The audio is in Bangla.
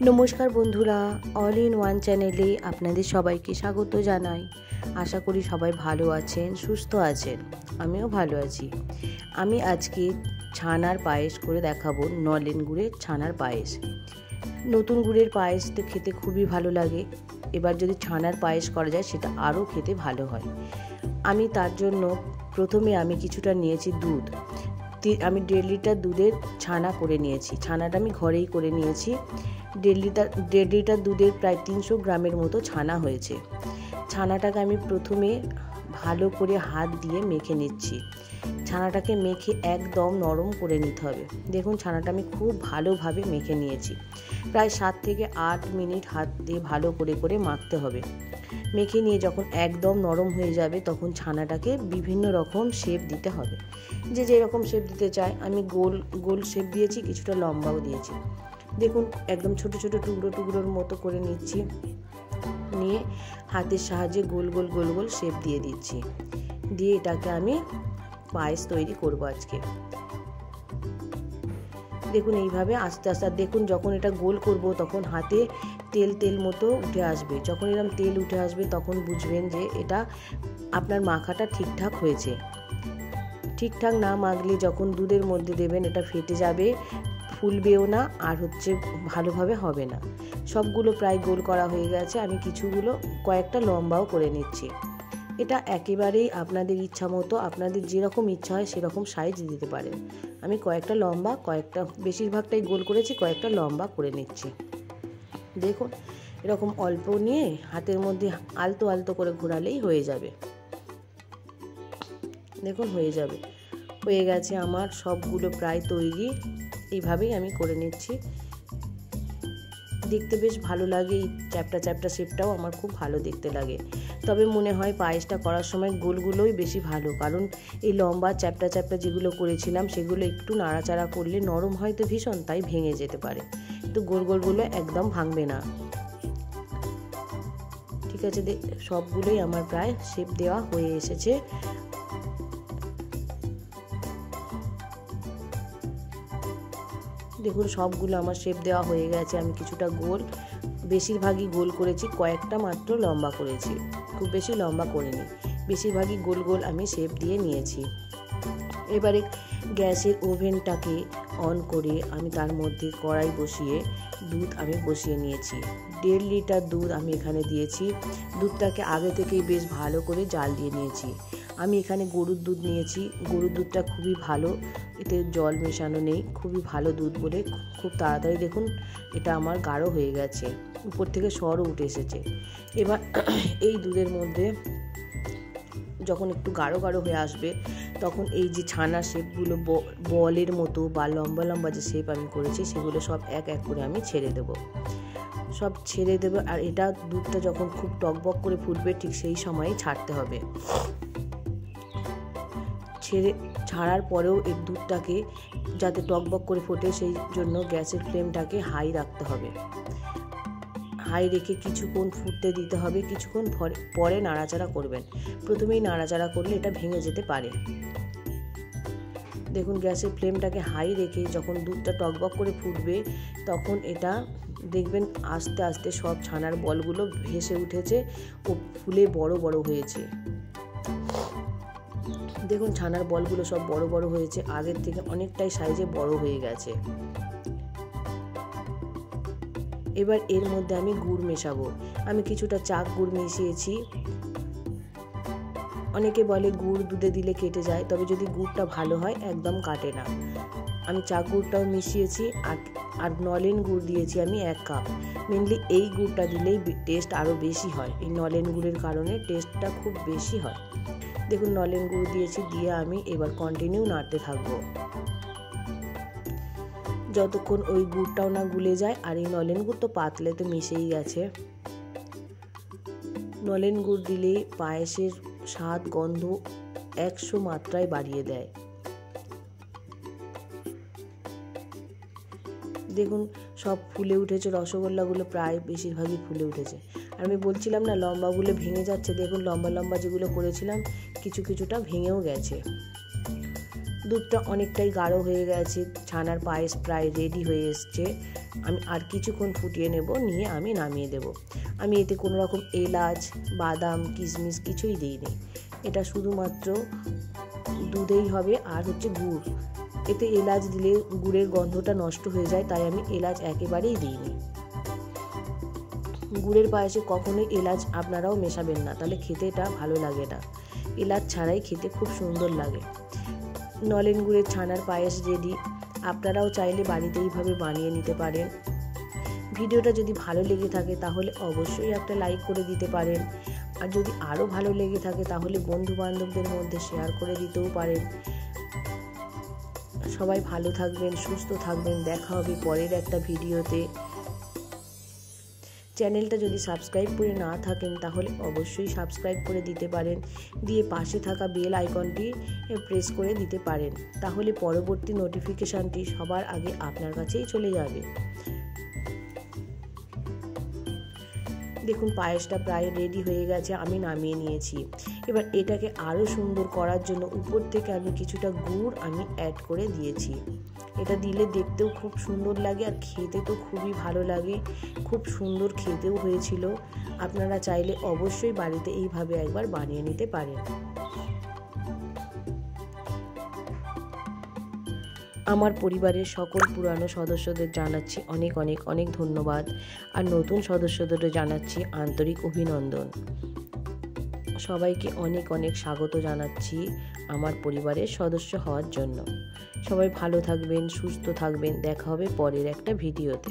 নমস্কার বন্ধুরা, অল ইন ওয়ান চ্যানেলে আপনাদের সবাইকে স্বাগত জানাই। আশা করি সবাই ভালো আছেন, সুস্থ আছেন। আমিও ভালো আছি। আমি আজকে ছানার পায়েস করে দেখাবো, নলেন গুড়ের ছানার পায়েস। নতুন গুড়ের পায়েস তো খেতে খুবই ভালো লাগে, এবার যদি ছানার পায়েস করা যায় সেটা আরও খেতে ভালো হয়। আমি তার জন্য প্রথমে কিছুটা নিয়েছি দুধ। আমি 1.5 লিটার দুধের ছানা করে নিয়েছি। ছানাটা আমি ঘরেই করে নিয়েছি। 1.5 লিটার দুধের প্রায় 300 গ্রামের মতো ছানা হয়েছে। ছানাটাকে আমি প্রথমে ভালো করে হাত দিয়ে মেখে নিচ্ছি। ছানাটাকে মেখে একদম নরম করে নিতে হবে। দেখুন, ছানাটা আমি খুব ভালোভাবে মেখে নিয়েছি। প্রায় 7 থেকে 8 মিনিট হাত দিয়ে ভালো করে মাখতে হবে। মেখে নিয়ে যখন একদম নরম হয়ে যাবে তখন ছানাটাকে বিভিন্ন রকম শেপ দিতে হবে। যে যেরকম শেপ দিতে চায়, আমি গোল শেপ দিয়েছি, কিছুটা লম্বাও দিয়েছি। দেখুন, একদম ছোট ছোট টুকরোর মতো করে নিচ্ছি। নিয়ে হাতের সাহায্যে গোল গোল শেপ দিয়ে দিচ্ছি। দিয়ে এটাকে আমি পায়েস তৈরি করব আজকে। দেখুন, এইভাবে আস্তে আস্তে দেখুন, যখন এটা গোল করব তখন হাতে তেল মতো উঠে আসবে। যখন এরকম তেল উঠে আসবে তখন বুঝবেন যে এটা আপনার মাখাটা ঠিকঠাক হয়েছে। ঠিকঠাক না মাখলে যখন দুধের মধ্যে দেবেন এটা ফেটে যাবে, ফুলবেও না, আর ভালোভাবে হবে না। সবগুলো প্রায় গোল করা হয়ে গেছে। আমি কয়েকটা লম্বাও করে নিচ্ছি। এটা একেবারেই আপনাদের ইচ্ছা মতো, আপনাদের যেরকম ইচ্ছা হয় সেরকম সাইজ দিতে পারেন। আমি বেশিরভাগটাই গোল করেছি, কয়েকটা লম্বা করে নিচ্ছি। দেখুন, এরকম অল্প নিয়ে হাতের মধ্যে আলতো করে ঘোরালেই হয়ে যাবে। দেখুন, হয়ে গেছে আমার সবগুলো প্রায় তৈরি। এইভাবেই আমি করে নিচ্ছি। দেখতে বেশ ভালো লাগে। এই চ্যাপ্টা শেপটাও আমার খুব ভালো দেখতে লাগে। তবে মনে হয় পায়েসটা করার সময় গোলগুলোই বেশি ভালো, কারণ এই লম্বা চ্যাপ্টা যেগুলো করেছিলাম সেগুলো একটু নাড়াচাড়া করলে নরম হয় তো ভীষণ, তাই ভেঙে যেতে পারে। তো গোলগুলো একদম ভাঙবে না। ঠিক আছে, সবগুলোই আমার প্রায় শেপ দেওয়া হয়ে এসেছে। দেখুন, সবগুলো আমার শেপ দেওয়া হয়ে গেছে। আমি কিছুটা বেশিরভাগই গোল করেছি, কয়েকটা মাত্র লম্বা করেছি, খুব বেশি লম্বা করিনি। বেশিরভাগই গোল আমি শেপ দিয়ে নিয়েছি। এবারে গ্যাসের ওভেনটাকে অন করে আমি তার মধ্যে কড়াই বসিয়ে দুধ আমি বসিয়ে নিয়েছি। 1.5 লিটার দুধ আমি এখানে দিয়েছি। দুধটাকে আগে থেকেই বেশ ভালো করে জাল দিয়ে নিয়েছি। আমি এখানে গরুর দুধ নিয়েছি। গরুর দুধটা খুবই ভালো, এতে জল মেশানো নেই। খুবই ভালো দুধ বলে খুব তাড়াতাড়ি দেখুন এটা আমার গাঢ় হয়ে গেছে, উপর থেকে সরও উঠে এসেছে। এবার এই দুধের মধ্যে যখন একটু গাঢ় হয়ে আসবে তখন এই যে ছানা শেপগুলো বলের মতো বা লম্বা যে শেপ আমি করেছি সেগুলো সব এক করে আমি ছেড়ে দেবো। আর এটা দুধটা যখন খুব টকবক করে ফুটবে ঠিক সেই সময়ই ছাড়তে হবে। ছাড়ার পরেও এই দুধটাকে যাতে টকবক করে ফোটে সেই জন্য গ্যাসের ফ্লেমটাকে হাই রাখতে হবে। হাই রেখে কিছুক্ষণ ফুটতে দিতে হবে। কিছুক্ষণ পরে নাড়াচাড়া করবেন। প্রথমেই নাড়াচাড়া করলে এটা ভেঙে যেতে পারে। দেখুন, গ্যাসের ফ্লেমটাকে হাই রেখে যখন দুধটা টকবক করে ফুটবে তখন এটা দেখবেন আস্তে আস্তে সব ছানার বলগুলো ভেসে উঠেছে ও ফুলে বড় হয়েছে। দেখুন, ছানার বলগুলো সব বড় হয়েছে, আগের থেকে অনেকটাই সাইজে বড় হয়ে গেছে। এবার এর মধ্যে আমি গুড় মেশাবো। আমি কিছুটা চাক গুড় মিশিয়েছি। অনেকে বলে গুড় দুধে দিলে কেটে যায়, তবে যদি গুড়টা ভালো হয় একদম কাটে না। আমি চাক গুড়টাও মিশিয়েছি। আর নলেন গুড় দিয়েছি আমি 1 কাপ। মেনলি এই গুড়টা দিলেই টেস্ট আরও বেশি হয়। এই নলেন গুড়ের কারণে টেস্টটা খুব বেশি হয়। দেখুন, নলেন গুড় দিয়েছি, দিয়ে আমি এবার কন্টিনিউ নাড়তে থাকবো যতক্ষণ ওই গুড়টাও না গুলে যায়। আর এই নলেন গুড় তো পাতলে তো মিশেই গেছে। নলেন গুড় দিলে পায়েসের স্বাদ গন্ধ 100 মাত্রায় বাড়িয়ে দেয়। দেখুন, সব ফুলে উঠেছে। রসগোল্লাগুলো প্রায় বেশিরভাগই ফুলে উঠেছে। আর আমি বলছিলাম না লম্বাগুলো ভেঙে যাচ্ছে। দেখুন, লম্বা যেগুলো করেছিলাম কিছুটা ভেঙেও গেছে। দুধটা অনেকটাই গাঢ় হয়ে গেছে, ছানার পায়েস প্রায় রেডি হয়ে এসছে। আমি আর কিছুক্ষণ ফুটিয়ে নেব, নিয়ে আমি নামিয়ে দেব। আমি এতে কোনো রকম এলাচ, বাদাম, কিশমিশ কিছুই দিইনি। এটা শুধুমাত্র দুধেই হবে আর হচ্ছে গুড়। এতে এলাচ দিলে গুড়ের গন্ধটা নষ্ট হয়ে যায়, তাই আমি এলাচ একেবারেই দিইনি। গুড়ের পায়েসে কখনোই এলাচ আপনারাও মেশাবেন না, তাহলে খেতে এটা ভালো লাগে না। এলাচ ছাড়াই খেতে খুব সুন্দর লাগে। নলেন গুড়ের ছানার পায়েস রেডি। আপনারাও চাইলে বাড়িতে এইভাবে বানিয়ে নিতে পারেন। ভিডিওটা যদি ভালো লেগে থাকে তাহলে অবশ্যই একটা লাইক করে দিতে পারেন। আর যদি আরও ভালো লেগে থাকে তাহলে বন্ধু বান্ধবদের মধ্যে শেয়ার করে দিতেও পারেন। সবাই ভালো থাকবেন, সুস্থ থাকবেন। দেখা হবে পরের একটা ভিডিওতে। চ্যানেলটা যদি সাবস্ক্রাইব করে না থাকেন তাহলে অবশ্যই সাবস্ক্রাইব করে দিতে পারেন, দিয়ে পাশে থাকা বেল আইকনটি প্রেস করে দিতে পারেন। তাহলে পরবর্তী নোটিফিকেশানটি সবার আগে আপনার কাছেই চলে যাবে। দেখুন পায়েসটা প্রায় রেডি হয়ে গেছে, আমি নামিয়ে নিয়েছি। এবার এটাকে আরও সুন্দর করার জন্য উপর থেকে আমি কিছুটা গুড় আমি অ্যাড করে দিয়েছি। এটা দিলে দেখতেও খুব সুন্দর লাগে আর খেতে তো খুবই ভালো লাগে, খুব সুন্দর খেতেও হয়েছিল। আপনারা চাইলে অবশ্যই বাড়িতে এইভাবে একবার বানিয়ে নিতে পারেন। আমার পরিবারের সকল পুরানো সদস্যদের জানাচ্ছি অনেক অনেক অনেক ধন্যবাদ, আর নতুন সদস্যদেরও জানাচ্ছি আন্তরিক অভিনন্দন। সবাইকে অনেক অনেক স্বাগত জানাচ্ছি আমার পরিবারের সদস্য হওয়ার জন্য। সবাই ভালো থাকবেন, সুস্থ থাকবেন। দেখা হবে পরের একটা ভিডিওতে।